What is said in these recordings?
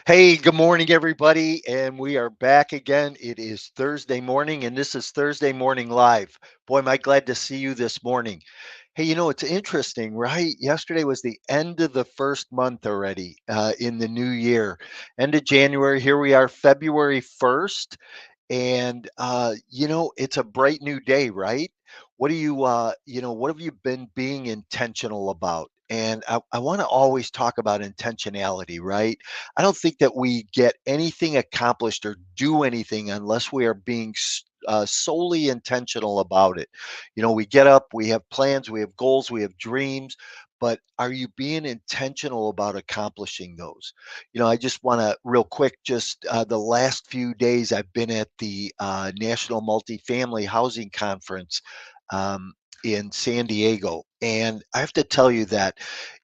Hey, good morning, everybody. And we are back again. It is Thursday morning, and this is Thursday Morning Live. Boy, am I glad to see you this morning. Hey, it's interesting, right? Yesterday was the end of the first month already in the new year. End of January. Here we are, February 1st. And, it's a bright new day, right? What have you been being intentional about? And I want to always talk about intentionality, right? I don't think that we get anything accomplished or do anything unless we are being solely intentional about it. We get up, we have plans, we have goals, we have dreams, but are you being intentional about accomplishing those? I just want to real quick, just the last few days, I've been at the National Multifamily Housing Conference um, in San Diego. And I have to tell you that,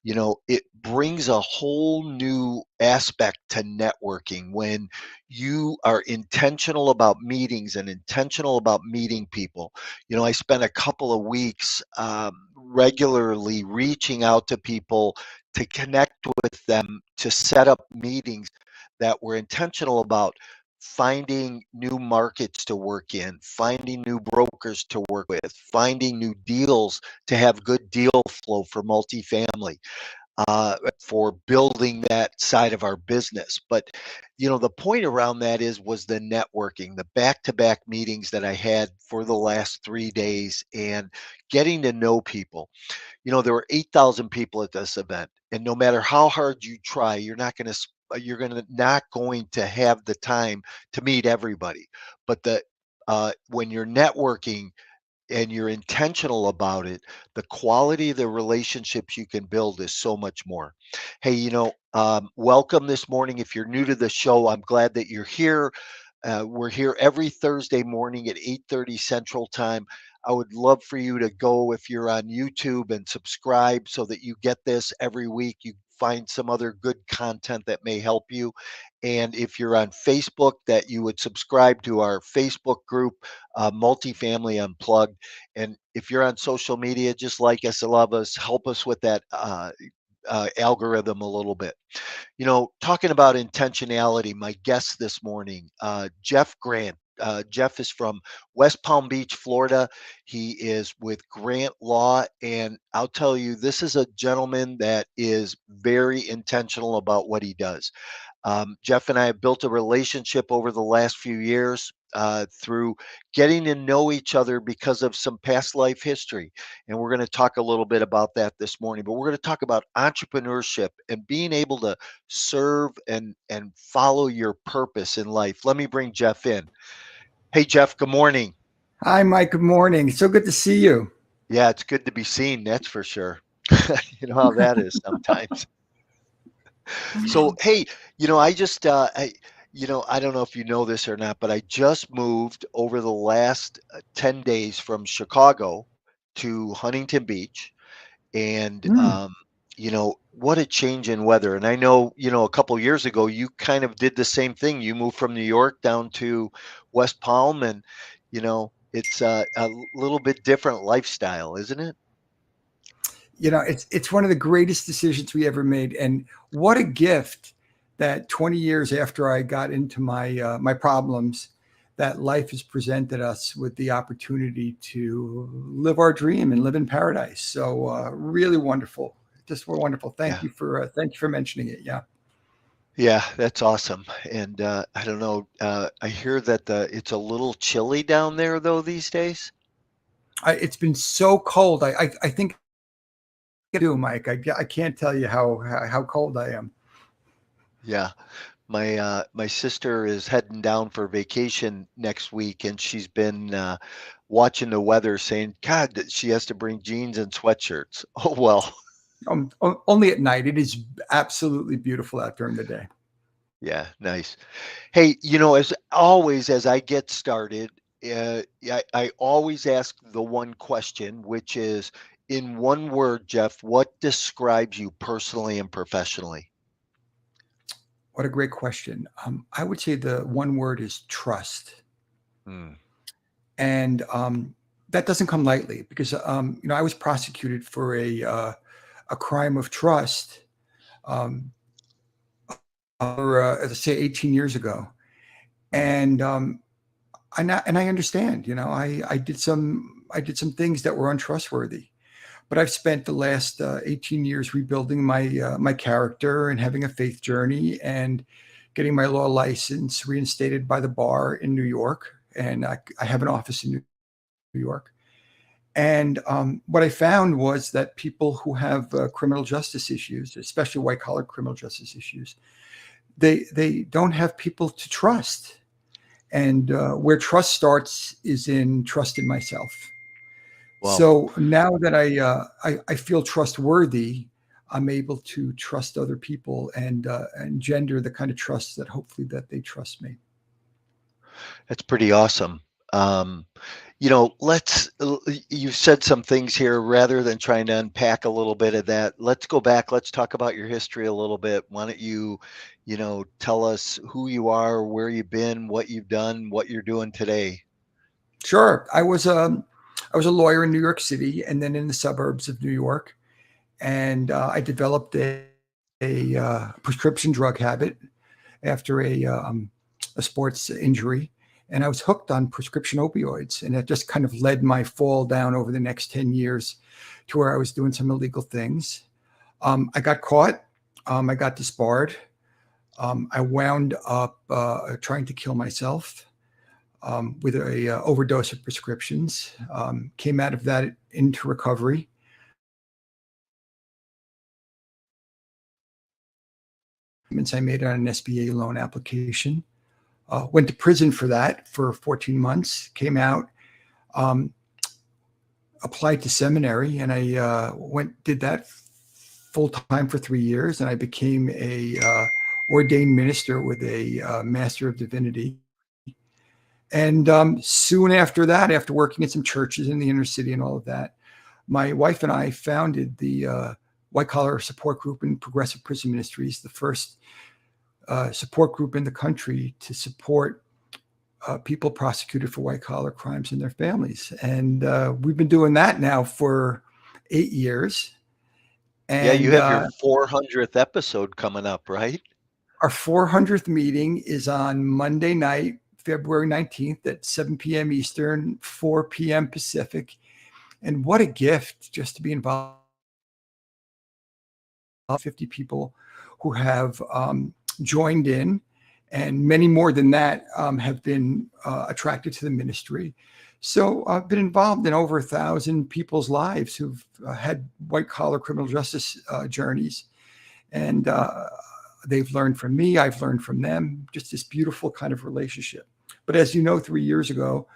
it brings a whole new aspect to networking when you are intentional about meetings and intentional about meeting people. I spent a couple of weeks regularly reaching out to people to connect with them, to set up meetings that were intentional about finding new markets to work in, finding new brokers to work with, finding new deals to have good deal flow for multifamily, for building that side of our business. But the point around that was the networking, the back-to-back meetings that I had for the last 3 days, and getting to know people. There were 8,000 people at this event, and no matter how hard you try, you're not going to have the time to meet everybody. But when you're networking and you're intentional about it, the quality of the relationships you can build is so much more. Hey, welcome this morning. If you're new to the show, I'm glad that you're here. We're here every Thursday morning at 8:30 Central Time. I would love for you to go if you're on YouTube and subscribe so that you get this every week. You find some other good content that may help you. And if you're on Facebook, that you would subscribe to our Facebook group, Multifamily Unplugged. And if you're on social media, just like us, love us, help us with that algorithm a little bit. Talking about intentionality, my guest this morning, Jeff Grant. Jeff is from West Palm Beach, Florida. He is with Grant Law. And I'll tell you, this is a gentleman that is very intentional about what he does. Jeff and I have built a relationship over the last few years through getting to know each other because of some past life history. And we're going to talk a little bit about that this morning, but we're going to talk about entrepreneurship and being able to serve and follow your purpose in life. Let me bring Jeff in. Hey, Jeff, good morning. Hi, Mike. Good morning. So good to see you. Yeah, it's good to be seen. That's for sure. You know how that is sometimes. So, hey, I just, I don't know if you know this or not, but I just moved over the last 10 days from Chicago to Huntington Beach. And, Mm. what a change in weather. And I know, a couple years ago, you kind of did the same thing. You moved from New York down to West Palm, and, it's a little bit different lifestyle, isn't it? It's one of the greatest decisions we ever made, and what a gift that 20 years after I got into my problems, that life has presented us with the opportunity to live our dream and live in paradise. So really wonderful, just wonderful. Yeah. Thank you for mentioning it. Yeah. Yeah, that's awesome. And I don't know. I hear that it's a little chilly down there though these days. It's been so cold. I think I do, Mike. I can't tell you how cold I am. Yeah, my sister is heading down for vacation next week, and she's been watching the weather, saying, "God, that she has to bring jeans and sweatshirts." Oh well. Only at night. It is absolutely beautiful out during the day. Yeah, nice. Hey, as always, as I get started, I always ask the one question, which is, in one word, Jeff, what describes you personally and professionally? What a great question. I would say the one word is trust, Hmm. and that doesn't come lightly because I was prosecuted for a crime of trust um, let's say 18 years ago. And I understand, I did some things that were untrustworthy, but I've spent the last 18 years rebuilding my character and having a faith journey and getting my law license reinstated by the bar in New York. And I have an office in New York. And what I found was that people who have criminal justice issues, especially white collar criminal justice issues, they don't have people to trust. And where trust starts is in trust in myself. Well, So now that I feel trustworthy, I'm able to trust other people and gender the kind of trust that hopefully that they trust me. that's pretty awesome. Um, you've said some things here rather than trying to unpack a little bit of that. Let's go back. Let's talk about your history a little bit. Why don't tell us who you are, where you've been, what you've done, what you're doing today? Sure, I was a lawyer in New York City and then in the suburbs of New York, and I developed a prescription drug habit after a sports injury, and I was hooked on prescription opioids, and it just kind of led my fall down over the next 10 years to where I was doing some illegal things. I got caught. I got disbarred. I wound up trying to kill myself with a overdose of prescriptions. Came out of that into recovery. I made on an SBA loan application. Went to prison for that for 14 months. Came out, um, applied to seminary, and I did that full time for 3 years, and I became a ordained minister with a Master of Divinity. And soon after that, after working in some churches in the inner city and all of that, my wife and I founded the White Collar Support Group in Progressive Prison Ministries, the first support group in the country to support people prosecuted for white collar crimes and their families. And we've been doing that now for 8 years. Yeah, you And have your 400th episode coming up, right? our 400th meeting is on Monday night, February 19th at 7 p.m. Eastern, 4 p.m. Pacific. And what a gift just to be involved. 50 people who have joined in, and many more than that have been attracted to the ministry. So I've been involved in over 1,000 people's lives who've had white collar criminal justice journeys. And they've learned from me, I've learned from them, just this beautiful kind of relationship. But as you know, 3 years ago,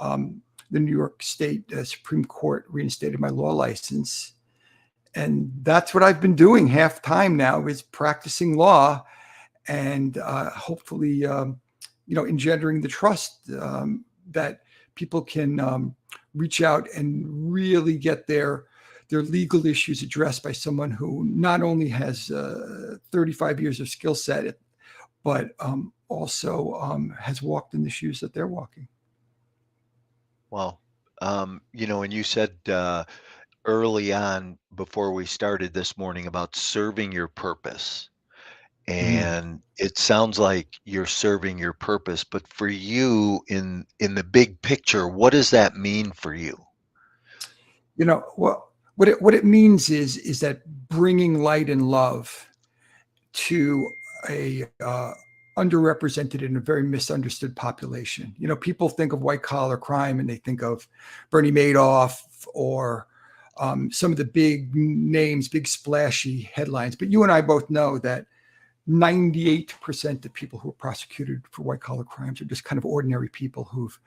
the New York State Supreme Court reinstated my law license. And that's what I've been doing half time now, is practicing law and hopefully, engendering the trust that people can reach out and really get their legal issues addressed by someone who not only has 35 years of skill set, but also has walked in the shoes that they're walking. Well, and you said early on before we started this morning about serving your purpose. Mm. And it sounds like you're serving your purpose, but for you in the big picture, what does that mean for you? What it means is that bringing light and love to a underrepresented and a very misunderstood population. People think of white collar crime and they think of Bernie Madoff or some of the big names, big splashy headlines. But you and I both know that 98% of people who are prosecuted for white collar crimes are just kind of ordinary people who've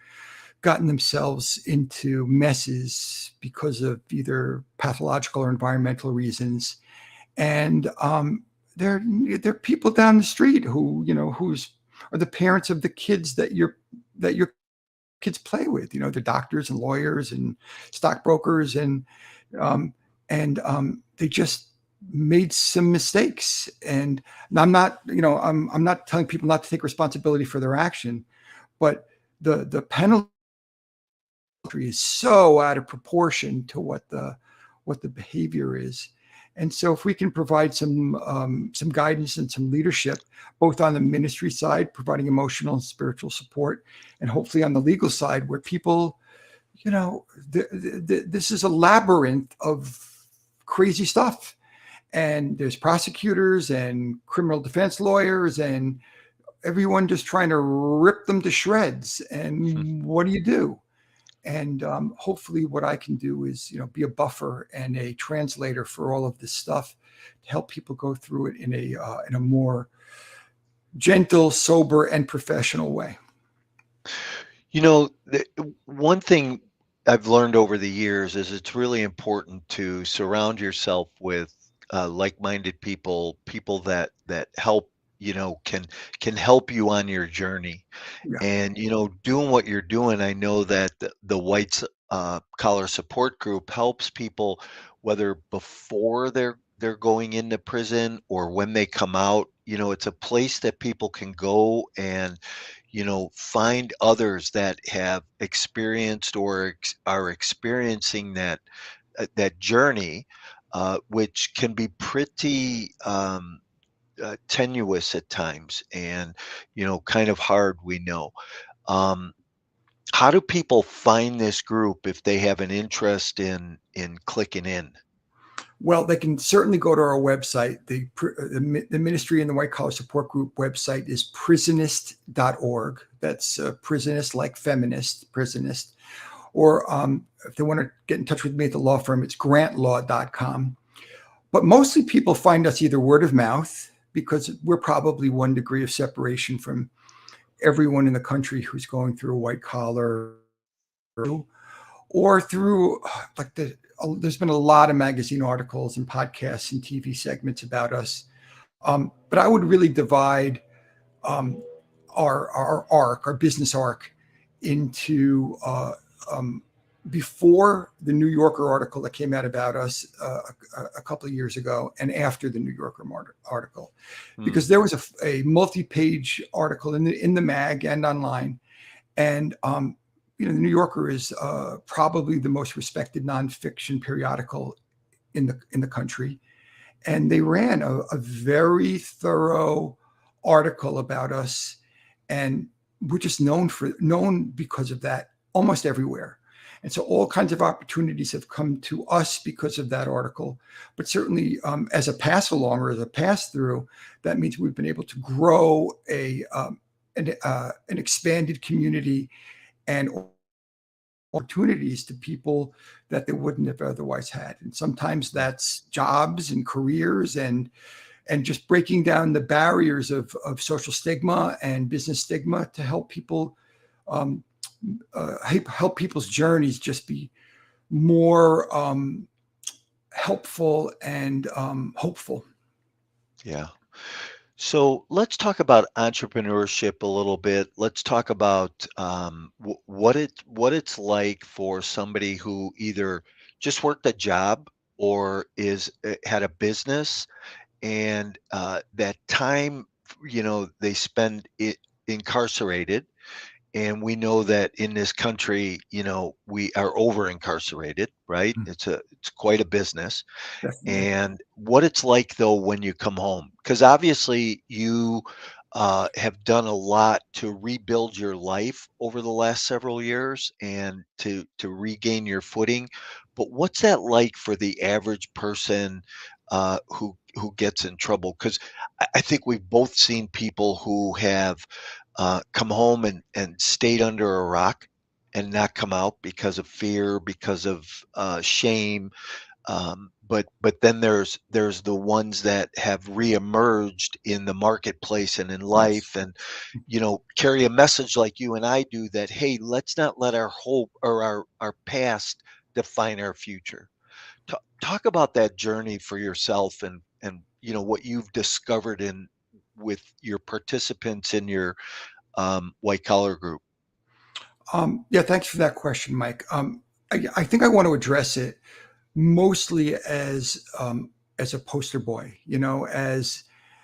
gotten themselves into messes because of either pathological or environmental reasons. And they're people down the street who's are the parents of the kids that your kids play with. They're doctors and lawyers and stockbrokers, and they just made some mistakes. And I'm not, I'm not telling people not to take responsibility for their action, but the penalty is so out of proportion to what the behavior is. And so, if we can provide some guidance and some leadership, both on the ministry side, providing emotional and spiritual support, and hopefully on the legal side, where people, you know, this is a labyrinth of crazy stuff, and there's prosecutors and criminal defense lawyers and everyone just trying to rip them to shreds. And what do you do? And hopefully what I can do is, be a buffer and a translator for all of this stuff to help people go through it in a more gentle, sober, and professional way. One thing I've learned over the years is it's really important to surround yourself with like-minded people, people that help, can help you on your journey. Yeah. And doing what you're doing, I know that the Whites Collar Support Group helps people, whether before they're going into prison or when they come out. It's a place that people can go and find others that have experienced or are experiencing that journey, which can be pretty tenuous at times, and kind of hard. We know. Um, how do people find this group if they have an interest in clicking in? Well, they can certainly go to our website. The ministry and the White Collar Support Group website is prisonist.org. That's prisonist like feminist, prisonist. Or if they want to get in touch with me at the law firm, it's grantlaw.com. But mostly people find us either word of mouth, because we're probably 1 degree of separation from everyone in the country who's going through a white collar, or through there's been a lot of magazine articles and podcasts and TV segments about us. But I would really divide our business arc into before the New Yorker article that came out about us a couple of years ago, and after the New Yorker article, Hmm. because there was a multi-page article in the mag and online, and the New Yorker is probably the most respected nonfiction periodical in the country, and they ran a very thorough article about us, and we're just known because of that almost everywhere. And so all kinds of opportunities have come to us because of that article. But certainly as a pass along or as a pass through, that means we've been able to grow an expanded community and opportunities to people that they wouldn't have otherwise had. And sometimes that's jobs and careers and just breaking down the barriers of social stigma and business stigma to help people help people's journeys just be more helpful and hopeful. Yeah. So let's talk about entrepreneurship a little bit. Let's talk about what it's like for somebody who either just worked a job or is had a business, and that time, they spend it incarcerated. And we know that in this country, we are over incarcerated, right? It's quite a business. Definitely. And what it's like though when you come home, because obviously you have done a lot to rebuild your life over the last several years and to regain your footing. But what's that like for the average person who gets in trouble? Because I think we've both seen people who have come home and stayed under a rock and not come out because of fear, because of shame, but then there's the ones that have reemerged in the marketplace and in Yes. life, and carry a message like you and I do, that hey, let's not let our hope or our past define our future. Talk about that journey for yourself, and what you've discovered in with your participants in your white collar group. Yeah, thanks for that question, Mike. I think I want to address it mostly as a poster boy, as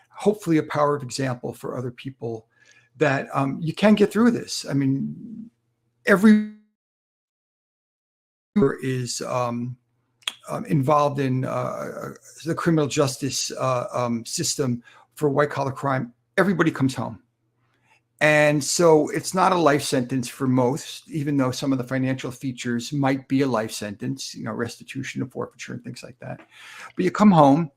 hopefully a power of example for other people that you can get through this. I mean, every is involved in the criminal justice system for white collar crime, everybody comes home. And so it's not a life sentence for most, even though some of the financial features might be a life sentence, restitution and forfeiture and things like that. But you come home,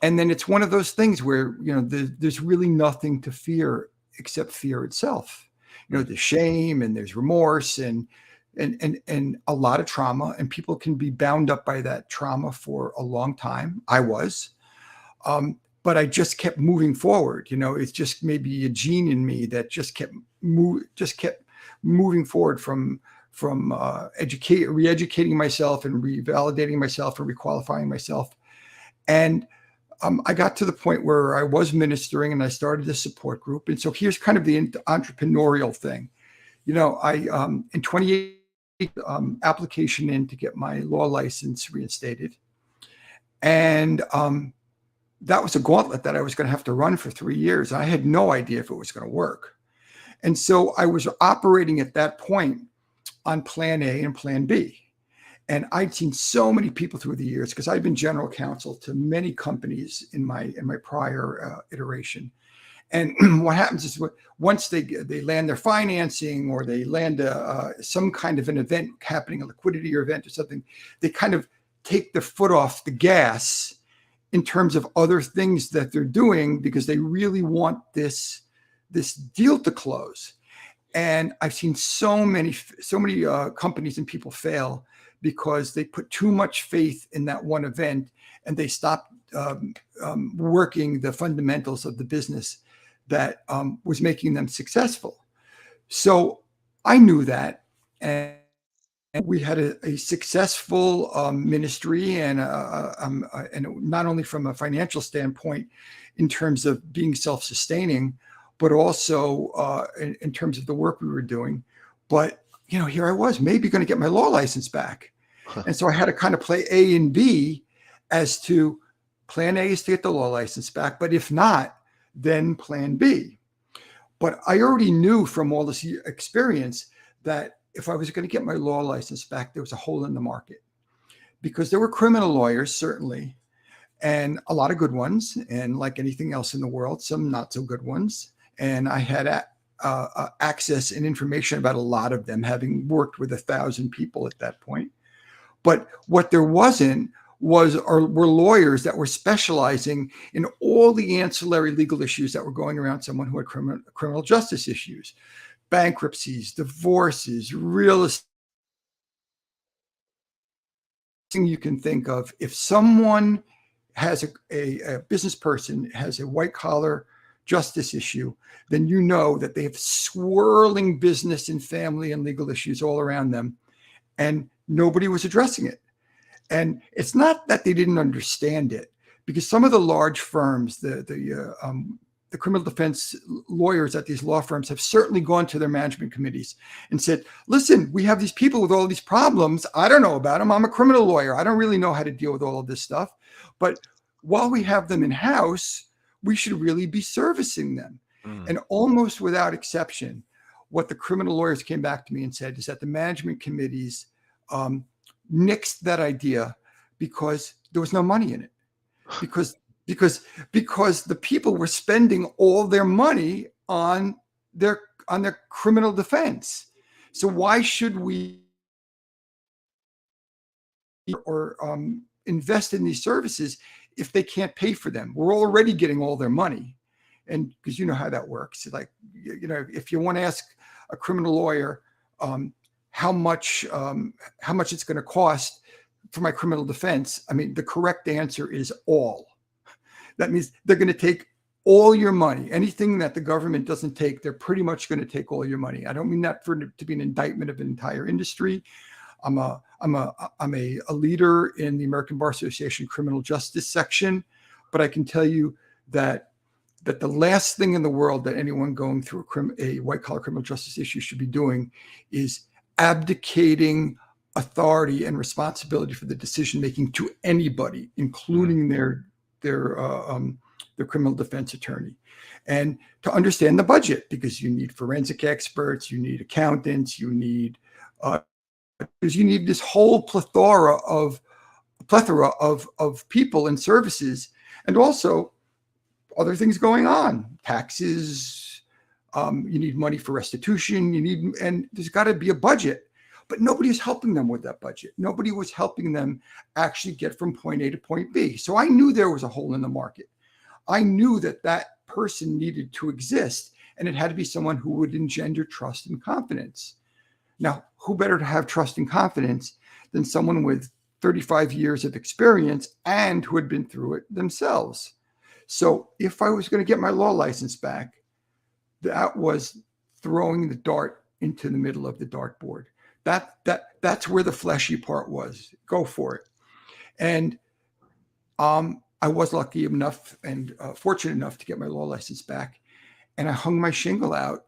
and then it's one of those things where, there's really nothing to fear except fear itself. There's shame and there's remorse and a lot of trauma, and people can be bound up by that trauma for a long time. I was. But I just kept moving forward. It's just maybe a gene in me that just kept moving forward from re-educating myself and revalidating myself and requalifying myself. And I got to the point where I was ministering and I started a support group. And so here's kind of the entrepreneurial thing. I in 2018 application in to get my law license reinstated, and that was a gauntlet that I was going to have to run for 3 years. I had no idea if it was going to work. And so I was operating at that point on plan A and plan B. And I'd seen so many people through the years, because I'd been general counsel to many companies in my prior iteration. And what happens is once they land their financing, or they land some kind of an event happening, a liquidity or event or something, they kind of take their foot off the gas in terms of other things that they're doing, because they really want this deal to close. And I've seen so many companies and people fail because they put too much faith in that one event, and they stop working the fundamentals of the business that was making them successful. So I knew that, and we had a successful ministry, and not only from a financial standpoint in terms of being self-sustaining, but also in terms of the work we were doing. But here I was, maybe going to get my law license back. And so I had to kind of play A and B as to plan A is to get the law license back, but if not, then plan B. But I already knew from all this experience that if I was going to get my law license back, there was a hole in the market, because there were criminal lawyers, certainly, and a lot of good ones. And like anything else in the world, some not so good ones. And I had access and information about a lot of them, having worked with 1,000 people at that point. But what there wasn't were lawyers that were specializing in all the ancillary legal issues that were going around someone who had criminal justice issues, bankruptcies, divorces, real estate. You can think of, if someone has a business person has a white collar justice issue, then you know that they have swirling business and family and legal issues all around them, and nobody was addressing it. And it's not that they didn't understand it, because some of the large firms, the criminal defense lawyers at these law firms, have certainly gone to their management committees and said, listen, we have these people with all these problems. I don't know about them. I'm a criminal lawyer. I don't really know how to deal with all of this stuff. But while we have them in-house, we should really be servicing them. And almost without exception, what the criminal lawyers came back to me and said is that the management committees nixed that idea because there was no money in it. Because the people were spending all their money on their criminal defense. So why should we or invest in these services if they can't pay for them? We're already getting all their money. And because you know how that works. Like, if you want to ask a criminal lawyer how much it's going to cost for my criminal defense, I mean, the correct answer is all. That means they're going to take all your money. Anything that the government doesn't take, they're pretty much going to take all your money. I don't mean that to be an indictment of an entire industry. I'm a leader in the American Bar Association criminal justice section, but I can tell you that the last thing in the world that anyone going through a white collar criminal justice issue should be doing is abdicating authority and responsibility for the decision making to anybody, including their criminal defense attorney. And to understand the budget, because you need forensic experts, you need accountants, you need this whole plethora of plethora of people and services, and also other things going on, taxes. You need money for restitution. And there's got to be a budget. But nobody is helping them with that budget. Nobody was helping them actually get from point A to point B. So I knew there was a hole in the market. I knew that that person needed to exist, and it had to be someone who would engender trust and confidence. Now, who better to have trust and confidence than someone with 35 years of experience and who had been through it themselves? So if I was going to get my law license back, that was throwing the dart into the middle of the dartboard. That's where the fleshy part was. Go for it. And I was lucky enough and fortunate enough to get my law license back. And I hung my shingle out.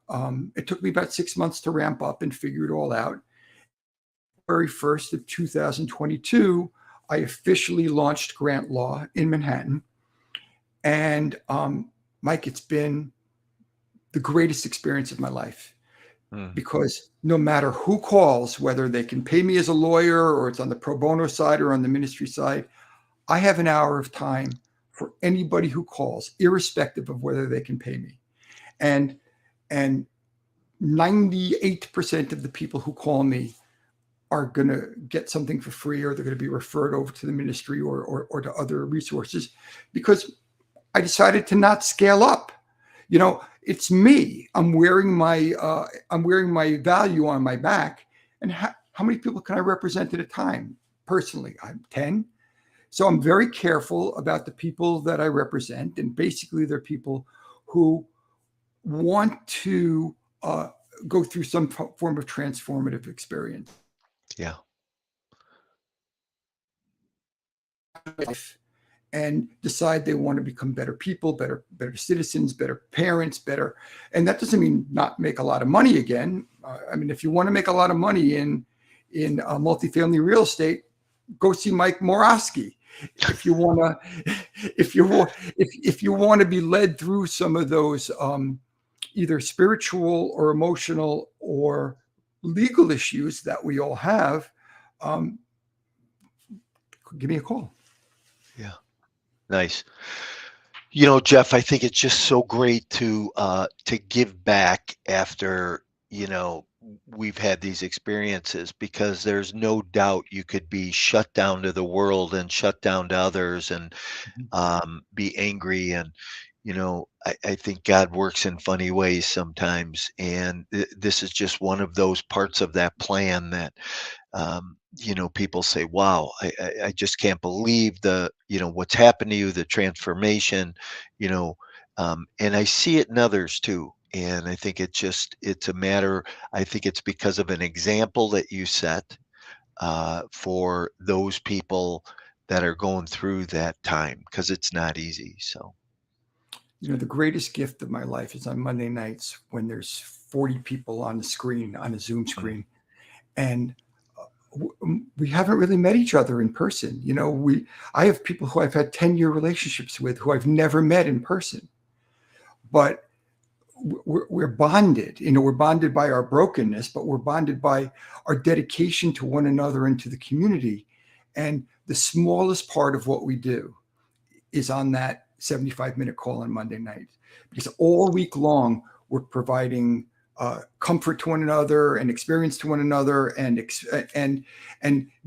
It took me about 6 months to ramp up and figure it all out. February 1st of 2022, I officially launched Grant Law in Manhattan. And Mike, it's been the greatest experience of my life, because no matter who calls, whether they can pay me as a lawyer or it's on the pro bono side or on the ministry side, I have an hour of time for anybody who calls, irrespective of whether they can pay me. And 98% of the people who call me are going to get something for free, or they're going to be referred over to the ministry or to other resources, because I decided to not scale up. It's me. I'm wearing my value on my back. And how many people can I represent at a time? Personally, I'm 10. So I'm very careful about the people that I represent. And basically, they're people who want to go through some form of transformative experience. Yeah. And decide they want to become better people, better citizens, better parents, better. And that doesn't mean not make a lot of money again. If you want to make a lot of money in multifamily real estate, go see Mike Morawski. If you want to be led through some of those either spiritual or emotional or legal issues that we all have, give me a call. Yeah. Nice. Jeff, I think it's just so great to give back after, we've had these experiences, because there's no doubt you could be shut down to the world and shut down to others and be angry. And, I think God works in funny ways sometimes. And this is just one of those parts of that plan that, people say, wow, I just can't believe what's happened to you, the transformation, and I see it in others too. And I think it's a matter, I think it's because of an example that you set for those people that are going through that time, because it's not easy. So, the greatest gift of my life is on Monday nights when there's 40 people on the screen, on a Zoom screen. And we haven't really met each other in person. I have people who I've had 10-year relationships with who I've never met in person, but we're bonded. We're bonded by our brokenness, but we're bonded by our dedication to one another and to the community. And the smallest part of what we do is on that 75-minute call on Monday night, because all week long we're providing comfort to one another and experience to one another, and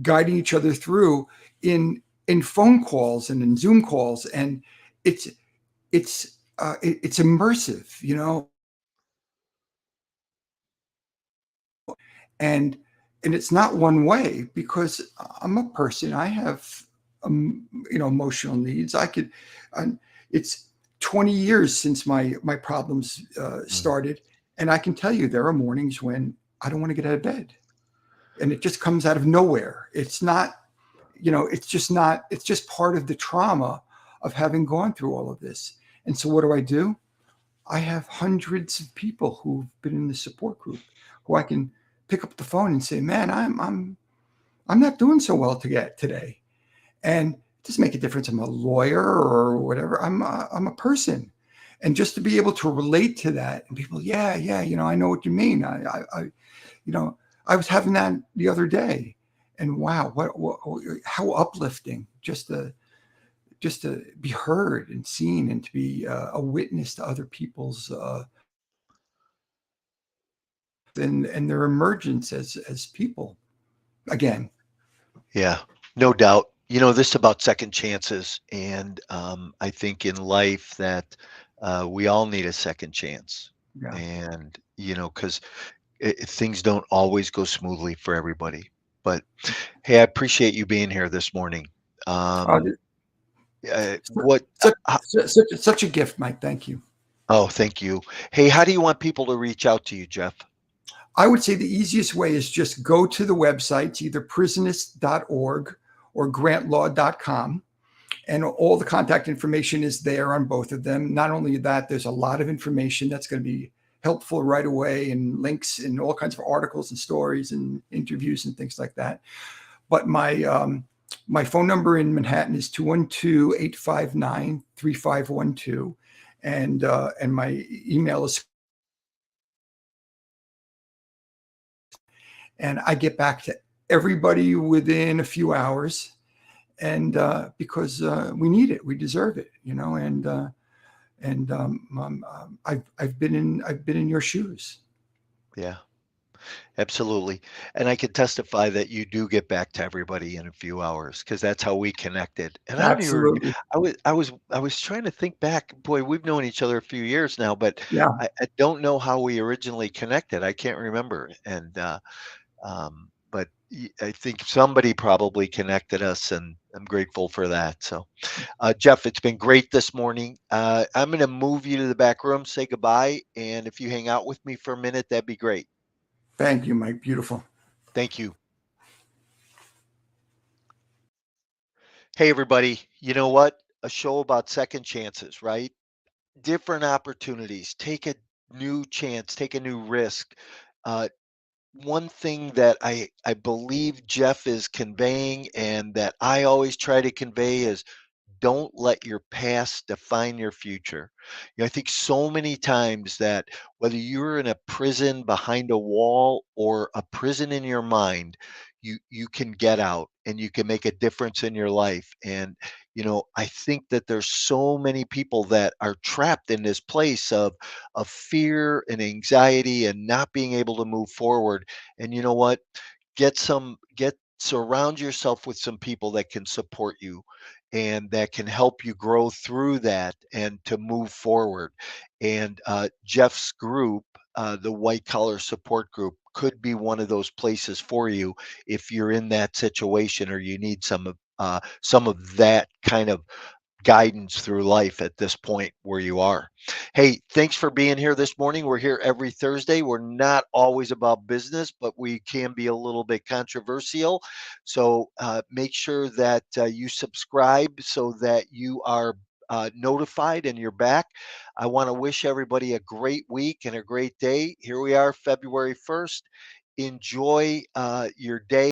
guiding each other through in phone calls and in Zoom calls, and it's immersive, and it's not one way, because I'm a person. I have emotional needs. It's 20 years since my problems started. And I can tell you, there are mornings when I don't want to get out of bed, and it just comes out of nowhere. It's not, it's just part of the trauma of having gone through all of this. And so what do? I have hundreds of people who've been in the support group who I can pick up the phone and say, man, I'm not doing so well today. And it doesn't make a difference. I'm a lawyer or whatever. I'm a person. And just to be able to relate to that, and people, I know what you mean. I was having that the other day, and wow, what how uplifting just to be heard and seen and to be a witness to other people's and their emergence as people again. Yeah, no doubt. This is about second chances, and I think in life that we all need a second chance, Yeah. and because things don't always go smoothly for everybody. But hey, I appreciate you being here this morning. Uh, Um, what? such a gift, Mike. Thank you. Oh, thank you. Hey, how do you want people to reach out to you, Jeff? I would say the easiest way is just go to the websites, either prisonist.org or grantlaw.com. And all the contact information is there on both of them. Not only that, there's a lot of information that's going to be helpful right away, and links and all kinds of articles and stories and interviews and things like that. But my phone number in Manhattan is 212-859-3512. And my email is, and I get back to everybody within a few hours, and because we need it, we deserve it, I've been in your shoes. Yeah. Absolutely. And I can testify that you do get back to everybody in a few hours because that's how we connected. And I don't even Absolutely. I was trying to think back. Boy, we've known each other a few years now, but Yeah. I don't know how we originally connected. I can't remember. And but I think somebody probably connected us, and I'm grateful for that. So Jeff, it's been great this morning. I'm going to move you to the back room, say goodbye, and if you hang out with me for a minute, that'd be great. Thank you, Mike. Beautiful. Thank you. Hey, everybody. You know what? A show about second chances, right? Different opportunities. Take a new chance, take a new risk. Uh, One thing that I believe Jeff is conveying and that I always try to convey is don't let your past define your future. I think so many times that whether you're in a prison behind a wall or a prison in your mind, you can get out and you can make a difference in your life. And I think that there's so many people that are trapped in this place of fear and anxiety and not being able to move forward. And you know what? Get surround yourself with some people that can support you and that can help you grow through that and to move forward. And Jeff's group, the White Collar Support Group, could be one of those places for you if you're in that situation or you need some of that kind of guidance through life at this point where you are. Hey, thanks for being here this morning. We're here every Thursday. We're not always about business, but we can be a little bit controversial. So make sure that you subscribe so that you are notified and you're back. I want to wish everybody a great week and a great day. Here we are, February 1st. Enjoy your day.